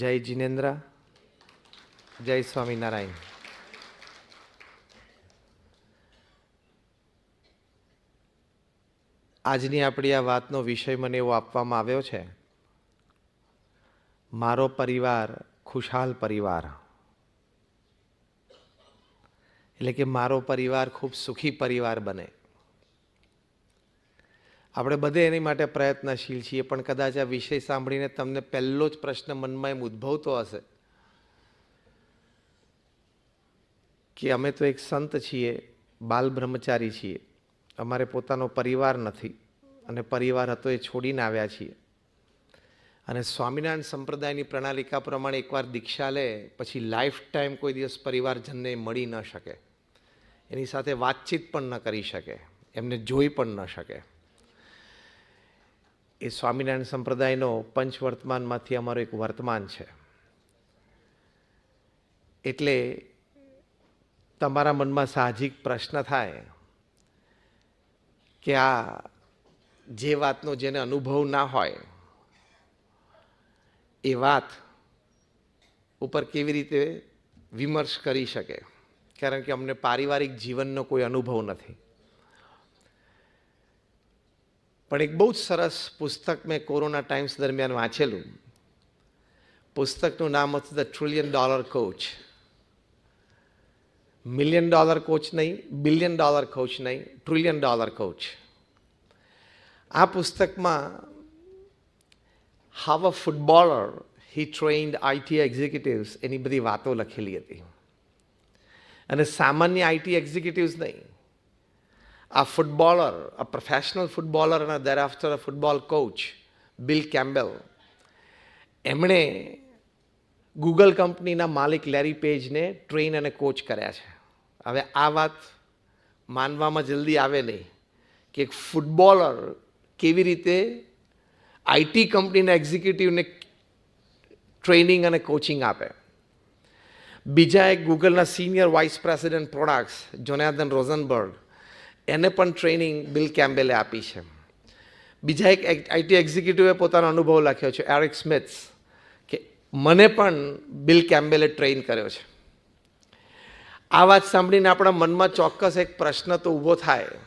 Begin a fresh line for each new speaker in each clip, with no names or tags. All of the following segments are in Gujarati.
જય જીનેન્દ્ર, જય સ્વામિનારાયણ. આજની આપણી આ વાતનો વિષય મને એવો આપવામાં આવ્યો છે, મારો પરિવાર ખુશહાલ પરિવાર. એટલે કે મારો પરિવાર ખૂબ સુખી પરિવાર બને. આપણે બધે એની માટે પ્રયત્નશીલ છીએ, પણ કદાચ આ વિષય સાંભળીને તમને પહેલો જ પ્રશ્ન મનમાં એમ ઉદ્ભવતો હશે કે અમે તો એક સંત છીએ, બાલ બ્રહ્મચારી છીએ, અમારે પોતાનો પરિવાર નથી અને પરિવાર હતો એ છોડીને આવ્યા છીએ. અને સ્વામિનારાયણ સંપ્રદાયની પ્રણાલિકા પ્રમાણે એકવાર દીક્ષા લે પછી લાઈફ ટાઈમ કોઈ દિવસ પરિવારજનને મળી ન શકે, એની સાથે વાતચીત પણ ન કરી શકે, એમને જોઈ પણ ન શકે. એ સ્વામિનારાયણ સંપ્રદાયનો પંચવર્તમાનમાંથી અમારો એક વર્તમાન છે. એટલે તમારા મનમાં સાહજિક પ્રશ્ન થાય કે આ જે વાતનો જેને અનુભવ ના હોય એ વાત ઉપર કેવી રીતે વિમર્શ કરી શકે, કારણ કે અમને પારિવારિક જીવનનો કોઈ અનુભવ નથી. પણ એક બહુ જ સરસ પુસ્તક મેં કોરોના ટાઈમ્સ દરમિયાન વાંચેલું. પુસ્તકનું નામ હતું the $1 trillion coach. $1 million coach નહીં, $1 બિલિયન કોચ નહીં, $1 ટ્રિલિયન કોચ. આ પુસ્તકમાં how a footballer he trained IT executives એની બધી વાતો લખેલી હતી. અને સામાન્ય આઈટી એક્ઝિક્યુટિવ્સ નહીં, આ ફૂટબોલર, a પ્રોફેશનલ ફૂટબોલર અને thereafter a football coach Bill Campbell, એમણે ગૂગલ કંપનીના માલિક લેરી પેજને ટ્રેન અને કોચ કર્યા છે. હવે આ વાત માનવામાં જલ્દી આવે નહીં કે એક ફૂટબોલર કેવી રીતે આઈટી કંપનીના એક્ઝિક્યુટિવને ટ્રેનિંગ અને કોચિંગ આપે. બીજા એક ગૂગલના senior vice president products Jonathan Rosenberg, એને પણ ટ્રેનિંગ બિલ કેમ્બેલે આપી છે. બીજા એક આઈટી એક્ઝિક્યુટિવે પોતાનો અનુભવ લખ્યો છે, એરિક સ્મિથ્સ, કે મને પણ બિલ કેમ્બેલે ટ્રેન કર્યો છે. આ વાત સાંભળીને આપણા મનમાં ચોક્કસ એક પ્રશ્ન તો ઊભો થાય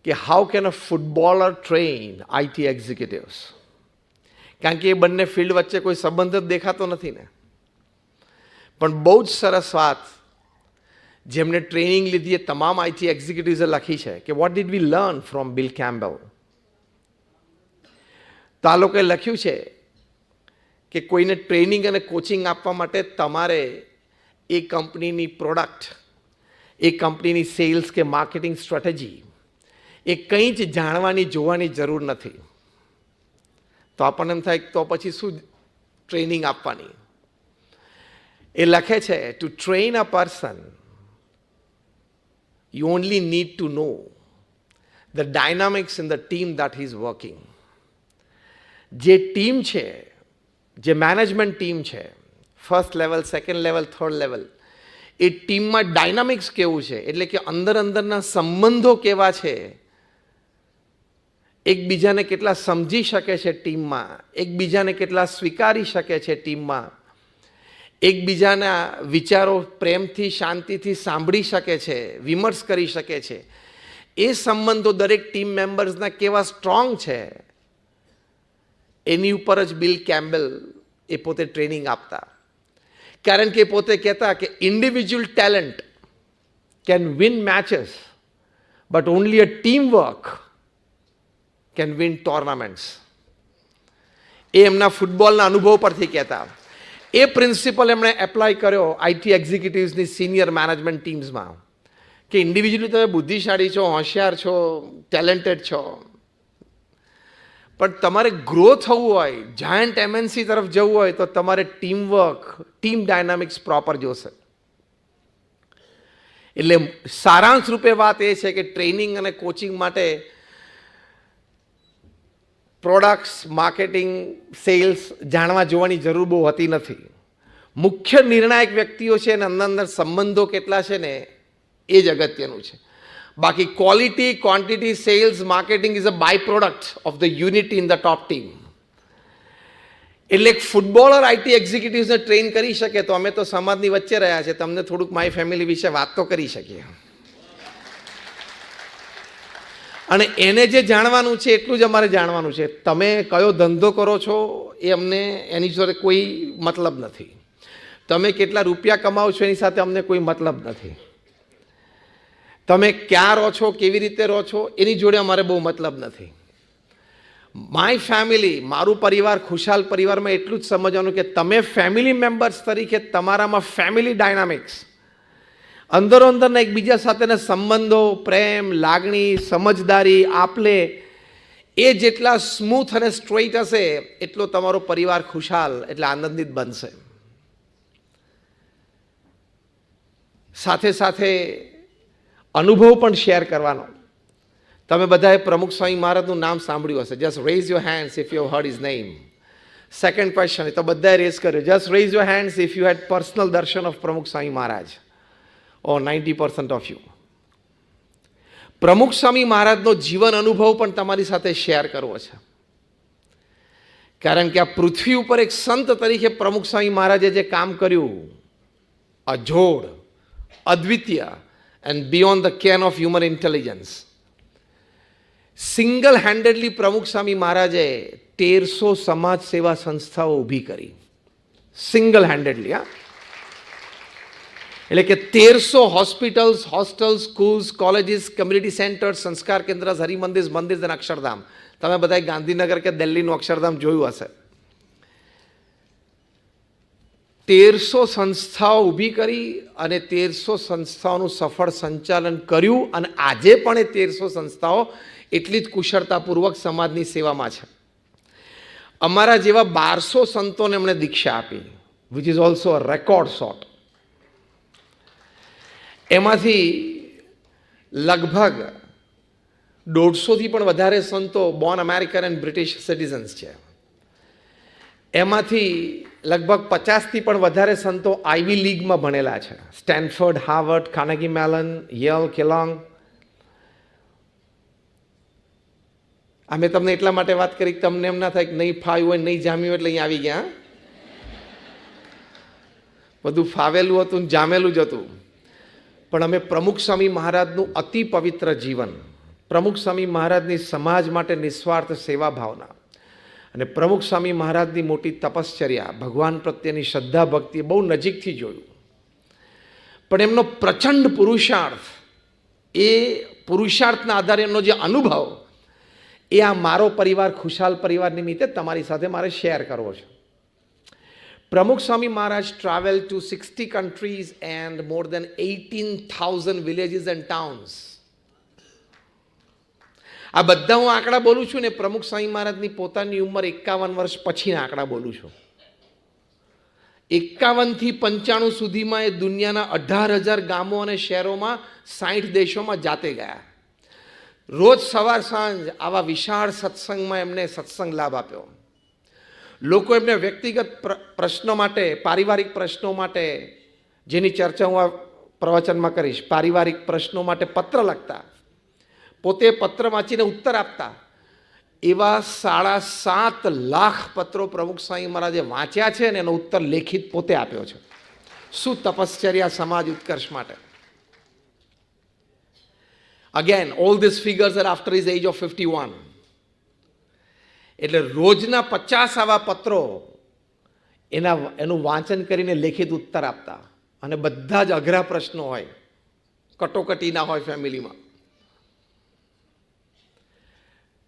કે how can a footballer train IT executives? કારણ કે એ બંને ફિલ્ડ વચ્ચે કોઈ સંબંધ જ દેખાતો નથી ને. પણ બહુ જ સરસ વાત જેમને ટ્રેનિંગ લીધી એ તમામ આઈટી એક્ઝિક્યુટિવ્સે લખી છે કે what did we learn from Bill Campbell. તો આ લોકોએ લખ્યું છે કે કોઈને ટ્રેનિંગ અને કોચિંગ આપવા માટે તમારે એ કંપનીની પ્રોડક્ટ, એ કંપનીની સેલ્સ કે માર્કેટિંગ સ્ટ્રેટેજી એ કંઈ જ જાણવાની જોવાની જરૂર નથી. તો આપણને એમ થાય તો પછી શું ટ્રેનિંગ આપવાની? એ લખે છે to train a person you only need to know the dynamics in the team that he is working. જે ટીમ છે, જે મેનેજમેન્ટ ટીમ છે, first level, second level, third level, એ ટીમમાં ડાયનામિક્સ કેવું છે, એટલે કે અંદરના સંબંધો કેવા છે, એકબીજાને કેટલા સમજી શકે છે ટીમમાં, એકબીજાને કેટલા સ્વીકારી શકે છે ટીમમાં, એકબીજાના વિચારો પ્રેમથી, શાંતિથી સાંભળી શકે છે, વિમર્શ કરી શકે છે, એ સંબંધો દરેક ટીમ મેમ્બર્સના કેવા સ્ટ્રોંગ છે, એની ઉપર જ બિલ કેમ્બેલ એ પોતે ટ્રેનિંગ આપતા. કારણ કે પોતે કહેતા કે individual talent can win matches but only a team work can win tournaments. એ એમના ફૂટબોલના અનુભવ પરથી કહેતા. એ પ્રિન્સિપલ એમણે એપ્લાય કર્યો આઈટી એક્ઝિક્યુટિવ્સની સિનિયર મેનેજમેન્ટ ટીમ્સમાં કે ઇન્ડિવિજ્યુઅલી તમે બુદ્ધિશાળી છો, હોશિયાર છો, ટેલેન્ટેડ છો, પણ તમારે ગ્રો થવું હોય, જાયન્ટ એમએનસી તરફ જવું હોય તો તમારે team work, team dynamics proper જોશે. એટલે સારાંશ રૂપે વાત એ છે કે ટ્રેનિંગ અને કોચિંગ માટે પ્રોડક્ટ્સ, માર્કેટિંગ, સેલ્સ જાણવા જોવાની જરૂર બહુ હોતી નથી. મુખ્ય નિર્ણાયક વ્યક્તિઓ છે અને અંદર સંબંધો કેટલા છે ને એ જ અગત્યનું છે. બાકી quality, quantity, sales, marketing is a by product of the unity in the top team. એટલે એક ફૂટબોલર આઈટી એક્ઝિક્યુટિવ્સને ટ્રેન કરી શકે તો અમે તો સમાજની વચ્ચે રહ્યા છે, તમને થોડુંક માય ફેમિલી વિશે વાત તો કરી શકીએ. અને એને જે જાણવાનું છે એટલું જ અમારે જાણવાનું છે. તમે કયો ધંધો કરો છો એ અમને એની જોડે કોઈ મતલબ નથી. તમે કેટલા રૂપિયા કમાવો છો એની સાથે અમને કોઈ મતલબ નથી. તમે ક્યાં રહો છો, કેવી રીતે રહો છો એની જોડે અમારે બહુ મતલબ નથી. માય ફેમિલી, મારું પરિવાર ખુશાલ પરિવારમાં એટલું જ સમજવાનું કે તમે ફેમિલી મેમ્બર્સ તરીકે તમારામાં ફેમિલી ડાયનામિક્સ, અંદરો અંદરના એકબીજા સાથેના સંબંધો, પ્રેમ, લાગણી, સમજદારી, આપલે એ જેટલા સ્મૂથ અને સ્ટ્રેઇટ હશે એટલો તમારો પરિવાર ખુશાલ એટલે આનંદિત બનશે. સાથે સાથે અનુભવ પણ શેર કરવાનો. તમે બધાએ પ્રમુખ સ્વામી મહારાજનું નામ સાંભળ્યું હશે. Just raise your hands if you heard his name. Second question તો બધાએ રેઝ કર્યો. Just raise your hands if you had personal darshan of Pramukh Swami Maharaj. O 90% of you. પ્રમુખ સ્વામી મહારાજનો જીવન અનુભવ પણ તમારી સાથે શેર કરવો છે. કારણ કે આ પૃથ્વી ઉપર એક સંત તરીકે પ્રમુખ સ્વામી મહારાજે જે કામ કર્યું, અજોડ, અદ્વિતીય and beyond the ken of human intelligence. Single handedly Pramukh Swami મહારાજે 1300 સમાજ સેવા સંસ્થાઓ ઊભી કરી. Single handedly. એટલે કે 1300 hospitals, hostels, schools, colleges, community centres, સંસ્કાર કેન્દ્ર, હરિમંદિર, મંદિર અને અક્ષરધામ. તમે બધાએ ગાંધીનગર કે દિલ્હીનું અક્ષરધામ જોયું હશે. 1300 સંસ્થાઓ ઊભી કરી અને 1300 સંસ્થાઓનું સફળ સંચાલન કર્યું. અને આજે પણ એ 1300 સંસ્થાઓ એટલી જ કુશળતાપૂર્વક સમાજની સેવામાં છે. અમારા જેવા 1200 સંતોને એમણે દીક્ષા આપી, which is also a record sort. એમાંથી લગભગ 150થી પણ વધારે સંતો born American and British citizens છે. એમાંથી લગભગ 50થી પણ વધારે સંતો આઈવી લીગમાં ભણેલા છે. Stanford, Harvard, Carnegie melon, Yale, કેલોંગ. અમે તમને એટલા માટે વાત કરી કે તમને એમ ના થાય કે નહીં ફાવ્યું હોય, નહીં જામ્યું એટલે અહીં આવી ગયા. બધું ફાવેલું હતું, જામેલું જ હતું. પણ અમે પ્રમુખ સ્વામી મહારાજનું અતિ પવિત્ર જીવન, પ્રમુખ સ્વામી મહારાજની સમાજ માટે નિસ્વાર્થ સેવા ભાવના અને પ્રમુખ સ્વામી મહારાજની મોટી તપશ્ચર્યા, ભગવાન પ્રત્યેની શ્રદ્ધા ભક્તિ બહુ નજીકથી જોયું. પણ એમનો પ્રચંડ પુરુષાર્થ, એ પુરુષાર્થના આધારે એમનો જે અનુભવ, એ આ મારો પરિવાર ખુશાલ પરિવાર નિમિત્તે તમારી સાથે મારે શેર કરવો છે. Pramukh Swami Maharaj traveled to 60 countries and more than 18,000 villages and towns. આ બધા હું આંકડા બોલું છું ને પ્રમુખ સ્વામી મહારાજની પોતાની ઉંમર 51 વર્ષ પછીના આંકડા બોલું છું. 51 થી 95 સુધીમાં એ દુનિયાના 18,000 ગામો અને શહેરોમાં 60 દેશોમાં જાતે ગયા. રોજ સવાર સાંજ આવા વિશાળ સત્સંગમાં એમને સત્સંગ લાભ આપ્યો. લોકો એમને વ્યક્તિગત પ્રશ્નો માટે, પારિવારિક પ્રશ્નો માટે, જેની ચર્ચા હું આ પ્રવચનમાં કરીશ, પારિવારિક પ્રશ્નો માટે પત્ર લખતા, પોતે પત્ર વાંચીને ઉત્તર આપતા. એવા 7.5 લાખ પત્રો પ્રમુખ સ્વામી મહારાજે વાંચ્યા છે અને એનો ઉત્તર લેખિત પોતે આપ્યો છે. શું તપશ્ચર્યા સમાજ ઉત્કર્ષ માટે. Again, all these figures are after his age of 51. એટલે રોજના 50 આવા પત્રો એનું વાંચન કરીને લેખિત ઉત્તર આપતા. અને બધા જ અઘરા પ્રશ્નો હોય, કટોકટી ના હોય ફેમિલીમાં.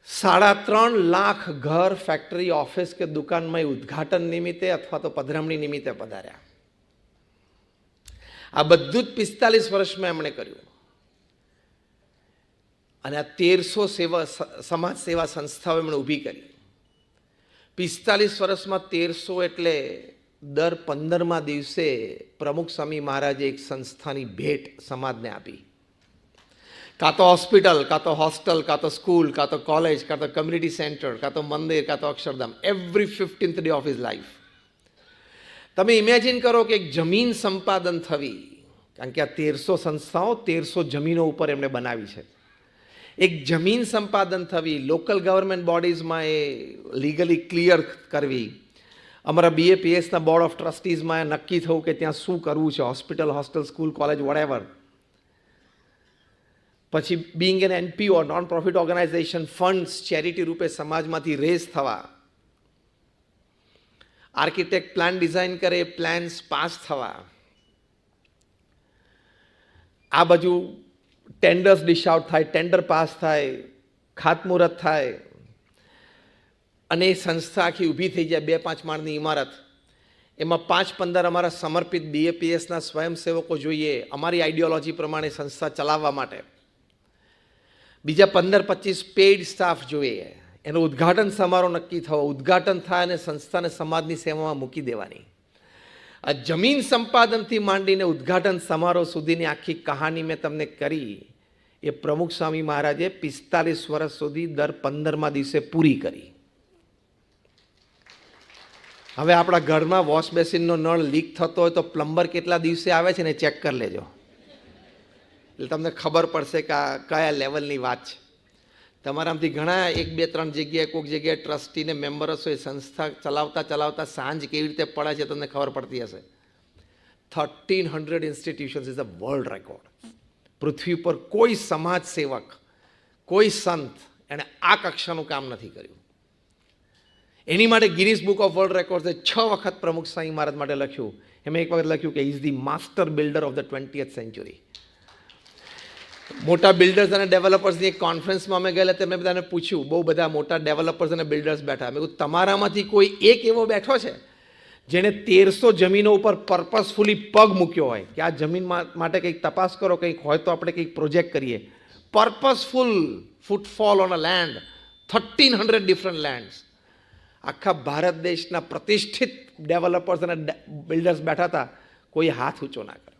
3.5 લાખ ઘર, ફેક્ટરી, ઓફિસ કે દુકાનમાં ઉદ્ઘાટન નિમિત્તે અથવા તો પધરામણી નિમિત્તે પધાર્યા. આ બધું જ 45 વર્ષમાં એમણે કર્યું. અને આ 1300 સમાજ સેવા સંસ્થાઓ એમણે ઊભી કરી. 45 વર્ષમાં 1300 એટલે દર 15મા દિવસે પ્રમુખ સ્વામી મહારાજે એક સંસ્થાની ભેટ સમાજને આપી. કાં તો હોસ્પિટલ, કાં તો હોસ્ટેલ, કાં તો સ્કૂલ, કાં તો કોલેજ, કાં તો કમ્યુનિટી સેન્ટર, કાં તો મંદિર, કાં તો Akshardham. Every 15th day of his life. તમે ઇમેજિન કરો કે એક જમીન સંપાદન થવી, કારણ કે આ 1300 સંસ્થાઓ 1300 જમીનો ઉપર એમણે બનાવી છે. એક જમીન સંપાદન થવી, લોકલ ગવર્મેન્ટ બોડીઝમાં એ લીગલી ક્લિયર કરવી, અમારા BAPSના બોર્ડ ઓફ ટ્રસ્ટીઝમાં નક્કી થયું કે ત્યાં શું કરવું છે, hospital, hostel, school, college, whatever. પછી being an NPO, non profit organisation, funds charity રૂપે સમાજમાંથી રેઝ થવા, આર્કિટેક્ટ પ્લાન ડિઝાઇન કરે, પ્લાન્સ પાસ થવા, આ બાજુ ટેન્ડર્સ ડિશ આઉટ થાય, ટેન્ડર પાસ થાય, ખાતમુહૂર્ત થાય અને એ સંસ્થા આખી ઊભી થઈ જાય, 2-5 માળની ઇમારત. એમાં 5-15 અમારા સમર્પિત BAPSના સ્વયંસેવકો જોઈએ અમારી આઈડિયોલોજી પ્રમાણે સંસ્થા ચલાવવા માટે. બીજા 15-25 પેઇડ સ્ટાફ જોઈએ. એનો ઉદ્ઘાટન સમારોહ નક્કી થવો, ઉદ્ઘાટન થાય અને સંસ્થાને સમાજની સેવામાં મૂકી દેવાની. આ જમીન સંપાદનથી માંડીને ઉદ્ઘાટન સમારોહ સુધીની આખી કહાની મેં તમને કરી. એ પ્રમુખ સ્વામી મહારાજે 45 વર્ષ સુધી દર 15મા દિવસે પૂરી કરી. હવે આપણા ઘરમાં વોશ બેસિનનો નળ લીક થતો હોય તો પ્લમ્બર કેટલા દિવસે આવે છે ને ચેક કરી લેજો, એટલે તમને ખબર પડશે કે આ કયા લેવલની વાત છે. તમારામાંથી ઘણા 1-2-3 જગ્યાએ કોઈક જગ્યાએ ટ્રસ્ટીને મેમ્બર્સ હોય, સંસ્થા ચલાવતા ચલાવતા સાંજ કેવી રીતે પડે છે તમને ખબર પડતી હશે. 1300 institutions is a world record. પૃથ્વી પર કોઈ સમાજ સેવક, કોઈ સંત એણે આ કક્ષાનું કામ નથી કર્યું. એની માટે ગિનિસ બુક ઓફ વર્લ્ડ રેકોર્ડ્સે 6 વખત પ્રમુખ સ્વામી મહારાજ માટે લખ્યું. એમાં એક વખત લખ્યું કે is the master builder of the 20th century. મોટા બિલ્ડર્સ અને ડેવલપર્સની એક કોન્ફરન્સમાં અમે ગયેલા, તેમને બધાને પૂછ્યું, બહુ બધા મોટા ડેવલપર્સ અને બિલ્ડર્સ બેઠા, મેં કહ્યું તમારામાંથી કોઈ એક એવો બેઠો છે જેણે 1300 જમીનો ઉપર પર્પઝફુલી પગ મૂક્યો હોય કે આ જમીન માટે કંઈક તપાસ કરો, કંઈક હોય તો આપણે કંઈક પ્રોજેક્ટ કરીએ. Purposeful footfall on a land, 1300 different lands. આખા ભારત દેશના પ્રતિષ્ઠિત ડેવલપર્સ અને બિલ્ડર્સ બેઠા હતા, કોઈ હાથ ઊંચો ના કર્યો.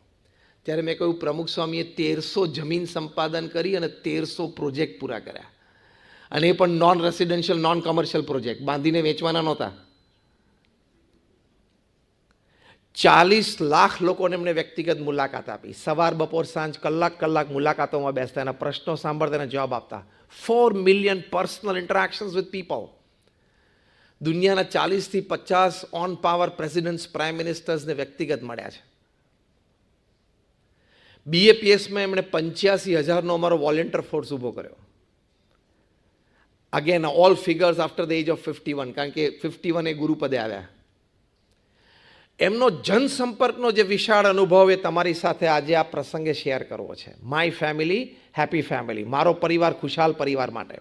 ત્યારે મેં કહ્યું પ્રમુખ સ્વામીએ 1300 જમીન સંપાદન કરી અને 1300 પ્રોજેક્ટ પૂરા કર્યા, અને એ પણ non residential, non commercial project, બાંધીને વેચવાના નહોતા. 40 લાખ લોકોને એમણે વ્યક્તિગત મુલાકાત આપી. સવાર, બપોર, સાંજ કલાક મુલાકાતોમાં બેસતા, એના પ્રશ્નો સાંભળતા અને જવાબ આપતા. 4 મિલિયન પર્સનલ ઇન્ટરેક્શન્સ વિથ પીપલ. દુનિયાના 40થી 50 ઓન પાવર પ્રેસિડેન્ટ્સ, પ્રાઇમ મિનિસ્ટર્સને વ્યક્તિગત મળ્યા છે. BAPSમાં એમણે 85,000નો અમારો વોલેન્ટિયર ફોર્સ ઊભો કર્યો. Again all figures after the age of 51, કારણ કે 51 એ ગુરુપદે આવ્યા. એમનો જનસંપર્કનો જે વિશાળ અનુભવ એ તમારી સાથે આજે આ પ્રસંગે શેર કરવો છે. માય ફેમિલી હેપી ફેમિલી, મારો પરિવાર ખુશાલ પરિવાર માટે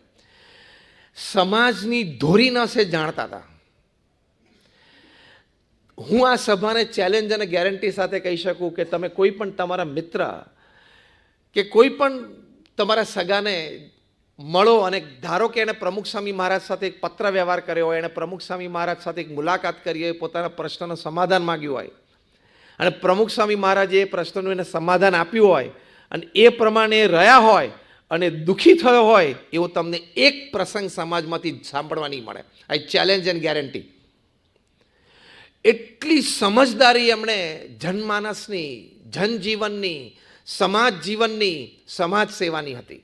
સમાજની ધોરી નસે જાણતા હતા. હું આ સભાને ચેલેન્જ અને ગેરંટી સાથે કહી શકું કે તમે કોઈ પણ તમારા મિત્ર કે કોઈ પણ તમારા સગાને મળો અને ધારો કે એણે પ્રમુખ સ્વામી મહારાજ સાથે એક પત્ર વ્યવહાર કર્યો હોય, એણે પ્રમુખ સ્વામી મહારાજ સાથે એક મુલાકાત કરી હોય, પોતાના પ્રશ્નનું સમાધાન માગ્યું હોય, અને પ્રમુખ સ્વામી મહારાજે એ પ્રશ્નનું એને સમાધાન આપ્યું હોય અને એ પ્રમાણે રહ્યા હોય અને દુઃખી થયો હોય, એવો તમને એક પ્રસંગ સમાજમાંથી સાંભળવા નહીં મળે. આઈ ચેલેન્જ એન્ડ ગેરંટી. એટલી સમજદારી એમણે જનમાનસની, જનજીવનની, સમાજ જીવનની, સમાજ સેવાની હતી.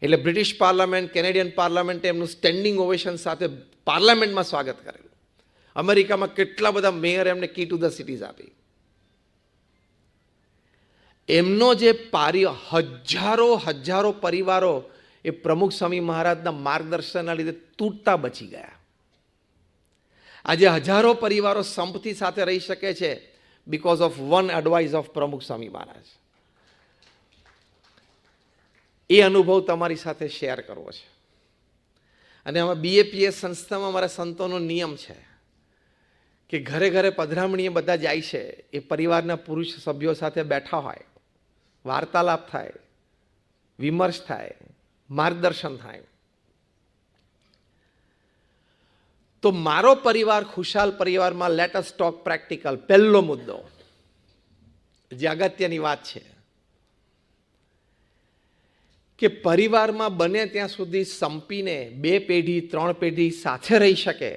એટલે બ્રિટિશ પાર્લામેન્ટ, કેનેડિયન પાર્લામેન્ટે એમનું સ્ટેન્ડિંગ ઓવેશન સાથે પાર્લામેન્ટમાં સ્વાગત કરેલું. અમેરિકામાં કેટલા બધા મેયર એમને કી ટુ ધ સિટીઝ આપી. એમનો જે હજારો પરિવારો એ પ્રમુખ સ્વામી મહારાજના માર્ગદર્શનના લીધે તૂટતા બચી ગયા. આજે હજારો પરિવારો સંપથી સાથે રહી શકે છે because of one advice of Pramukh Swami મહારાજ. એ અનુભવ તમારી સાથે શેર કરવો છે. અને આમાં BAPS સંસ્થામાં મારા સંતોનો નિયમ છે કે ઘરે ઘરે પધરામણીએ બધા જાય છે, એ પરિવારના પુરુષ સભ્યો સાથે બેઠા હોય, વાર્તાલાપ થાય, વિમર્શ થાય, માર્ગદર્શન થાય. તો મારો પરિવાર ખુશાલ પરિવારમાં લેટ અસ ટોક પ્રેક્ટિકલ. પહેલો મુદ્દો જે અગત્યની વાત છે કે પરિવારમાં બને ત્યાં સુધી સંપીને 2 પેઢી 3 પેઢી સાથે રહી શકે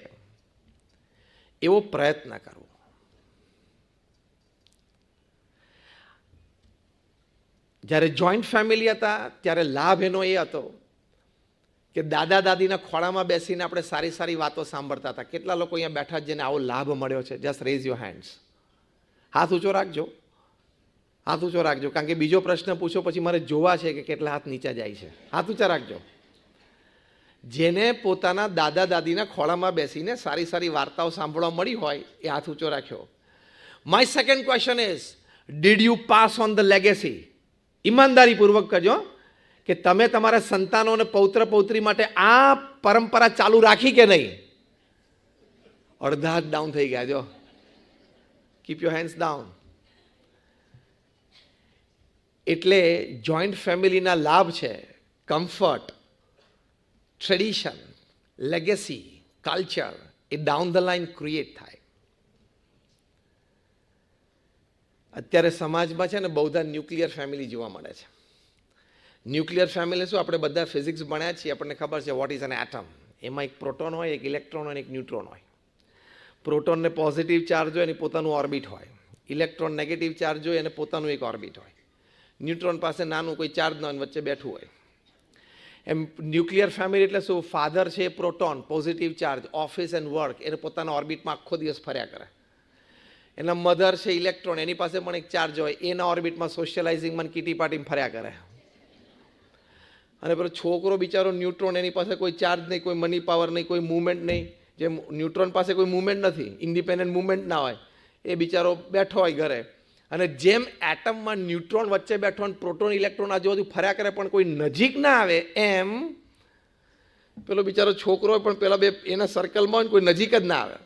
એવો પ્રયત્ન કરવો. જ્યારે જોઈન્ટ ફેમિલી હતા ત્યારે લાભ એનો એ હતો કે દાદા દાદીના ખોળામાં બેસીને આપણે સારી સારી વાતો સાંભળતા હતા. કેટલા લોકો અહીંયા બેઠા જેને આવો લાભ મળ્યો છે? Just raise your hands. હાથ ઊંચો રાખજો, હાથ ઊંચો રાખજો, કારણ કે બીજો પ્રશ્ન પૂછો પછી મારે જોવા છે કે કેટલા હાથ નીચે જાય છે. હાથ ઊંચા રાખજો. જેને પોતાના દાદા દાદીના ખોળામાં બેસીને સારી સારી વાર્તાઓ સાંભળવા મળી હોય એ હાથ ઊંચો રાખ્યો. My second question is, did you pass on the legacy? ઈમાનદારીપૂર્વક કરજો કે તમે તમારા સંતાનો અને પૌત્ર પૌત્રી માટે આ પરંપરા ચાલુ રાખી કે નહીં? અડધા હાથ ડાઉન થઈ ગયા. જો, કીપ યોર હેન્ડ્સ ડાઉન. એટલે જોઈન્ટ ફેમિલીના લાભ છે comfort, tradition, legacy, culture, A down the line create થાય. અત્યારે સમાજમાં છે ને બહુ બધા ન્યુક્લિયર ફેમિલી જોવા મળે છે. ન્યુક્લિયર ફેમિલી શું? આપણે બધા ફિઝિક્સ ભણ્યા છીએ, આપણને ખબર છે વોટ ઇઝ એન એટમ. એમાં એક પ્રોટોન હોય, એક ઇલેક્ટ્રોન હોય, એક ન્યુટ્રોન હોય. પ્રોટોનને પોઝિટિવ ચાર્જ હોય એની પોતાનું ઓર્બિટ હોય, ઇલેક્ટ્રોન નેગેટિવ ચાર્જ હોય એને પોતાનું એક ઓર્બિટ હોય, ન્યુટ્રોન પાસે નાનું કોઈ ચાર્જ ન હોય, વચ્ચે બેઠું હોય. એમ ન્યુક્લિયર ફેમિલી એટલે શું? ફાધર છે proton, positive charge, office and work, એને પોતાના ઓર્બિટમાં આખો દિવસ ફર્યા કરે. એના મધર છે ઇલેક્ટ્રોન, એની પાસે પણ એક ચાર્જ હોય, એના ઓર્બિટમાં સોશિયલાઇઝિંગમાં કીટી પાર્ટીમાં ફર્યા કરે. અને પેલો છોકરો બિચારો ન્યુટ્રોન, એની પાસે કોઈ ચાર્જ નહીં, કોઈ મની પાવર નહીં, કોઈ મૂવમેન્ટ નહીં. જે ન્યુટ્રોન પાસે કોઈ મૂવમેન્ટ નથી, ઇન્ડિપેન્ડન્ટ મૂવમેન્ટ ના હોય, એ બિચારો બેઠો હોય ઘરે. અને જેમ એટમમાં ન્યુટ્રોન વચ્ચે બેઠો અને પ્રોટોન ઇલેક્ટ્રોન આજુબાજુ ફર્યા કરે પણ કોઈ નજીક ના આવે, એમ પેલો બિચારો છોકરો હોય પણ પેલા બે એના સર્કલમાં હોય, કોઈ નજીક જ ના આવે,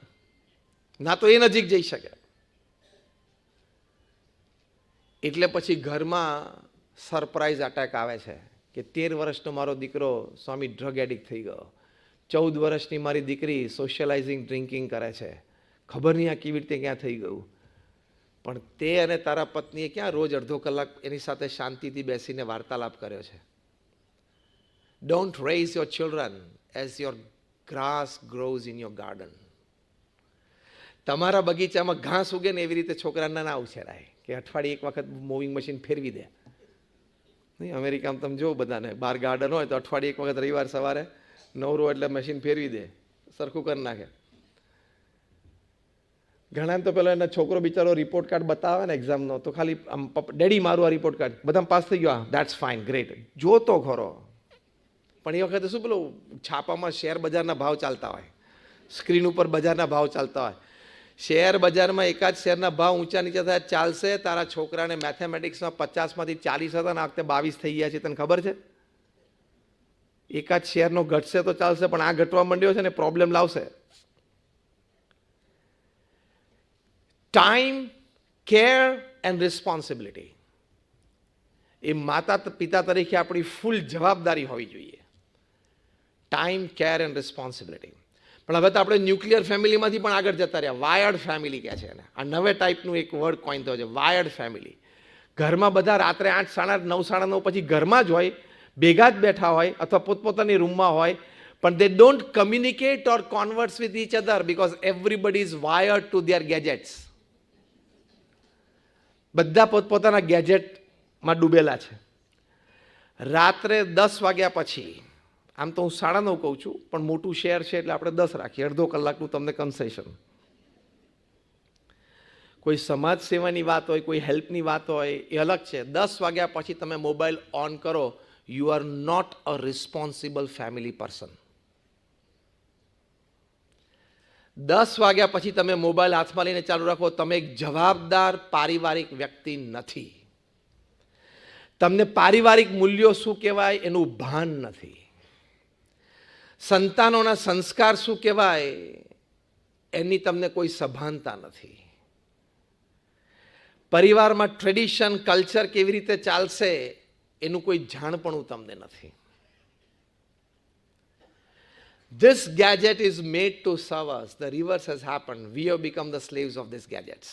ના તો એ નજીક જઈ શકે. એટલે પછી ઘરમાં સરપ્રાઈઝ અટેક આવે છે કે 13 વર્ષનો મારો દીકરો સ્વામી ડ્રગ એડિક્ટ થઈ ગયો, 14 વર્ષની મારી દીકરી સોશિયલાઇઝિંગ ડ્રિંકિંગ કરે છે, ખબર નહીં આ કેવી રીતે ક્યાં થઈ ગયું. પણ તે અને તારા પત્નીએ ક્યાં રોજ અડધો કલાક એની સાથે શાંતિથી બેસીને વાર્તાલાપ કર્યો છે? Don't raise your children as your grass grows in your garden. તમારા બગીચામાં ઘાસ ઉગે ને એવી રીતે છોકરાને ના ઉછેરાય કે અઠવાડિયે એક વખત મૂવિંગ મશીન ફેરવી દે. નહીં, અમેરિકામાં તમે જો બધાને બહાર ગાર્ડન હોય તો અઠવાડિયે એક વખત રવિવાર સવારે નવરો એટલે મશીન ફેરવી દે, સરખું કરી નાખે. ઘણા તો પેલા એના છોકરો બિચારો રિપોર્ટ કાર્ડ બતાવે ને એક્ઝામનો, તો ખાલી આમ ડેડી મારું આ રિપોર્ટ કાર્ડ, બધા પાસ થઈ ગયો, દેટ્સ ફાઇન, ગ્રેટ, જોતો ખરો. પણ એ વખતે શું પેલું છાપામાં શેર બજારના ભાવ ચાલતા હોય, સ્ક્રીન ઉપર બજારના ભાવ ચાલતા હોય. શેર બજારમાં એકાદ શેરના ભાવ ઊંચા નીચે થાય ચાલશે. તારા છોકરાને મેથેમેટિક્સમાં 50માંથી 40 હતા ને આ વખતે 22 થઈ ગયા છે, તને ખબર છે? એકાદ શેરનો ઘટશે તો ચાલશે, પણ આ ઘટવા માંડ્યો છે ને પ્રોબ્લેમ લાવશે. ટાઈમ, કેર એન્ડ રિસ્પોન્સિબિલિટી એ માતા પિતા તરીકે આપણી ફૂલ જવાબદારી હોવી જોઈએ. Time, care and responsibility. પણ હવે તો આપણે ન્યુક્લિયર ફેમિલીમાંથી પણ આગળ જતા રહ્યા, વાયર્ડ ફેમિલી કહે છે એને. આ નવે ટાઈપનું એક વર્ડ કોઈન થયો છે, વાયર્ડ ફેમિલી. ઘરમાં બધા રાત્રે 8, 8:30, 9, 9:30 પછી ઘરમાં જ હોય, ભેગા જ બેઠા હોય અથવા પોતપોતાની રૂમમાં હોય, પણ they don't communicate or converse with each other because everybody is wired to their gadgets. બધા પોતપોતાના ગેજેટમાં ડૂબેલા છે. રાત્રે 10 વાગ્યા પછી, આમ તો હું 9:30 કહું છું, પણ મોટું શેર છે એટલે આપણે 10 રાખીએ, અડધો કલાકનું તમને કન્સેશન. કોઈ સમાજ સેવાની વાત હોય, કોઈ હેલ્પની વાત હોય, એ અલગ છે. 10 વાગ્યા પછી તમે મોબાઈલ ઓન કરો, you are not a responsible family person. 10 વાગ્યા પછી તમે મોબાઈલ હાથમાં લઈને ચાલુ રાખો, તમે એક જવાબદાર પારિવારિક વ્યક્તિ નથી. તમને પારિવારિક મૂલ્યો શું કહેવાય એનું ભાન નથી. સંતાનોના સંસ્કાર શું કહેવાય એની તમને કોઈ સભાનતા નથી. પરિવારમાં ટ્રેડિશન, કલ્ચર કેવી રીતે ચાલશે એનું કોઈ જાણપણું તમને નથી. This gadget is made to serve us. The reverse has happened. We have become the slaves of these gadgets.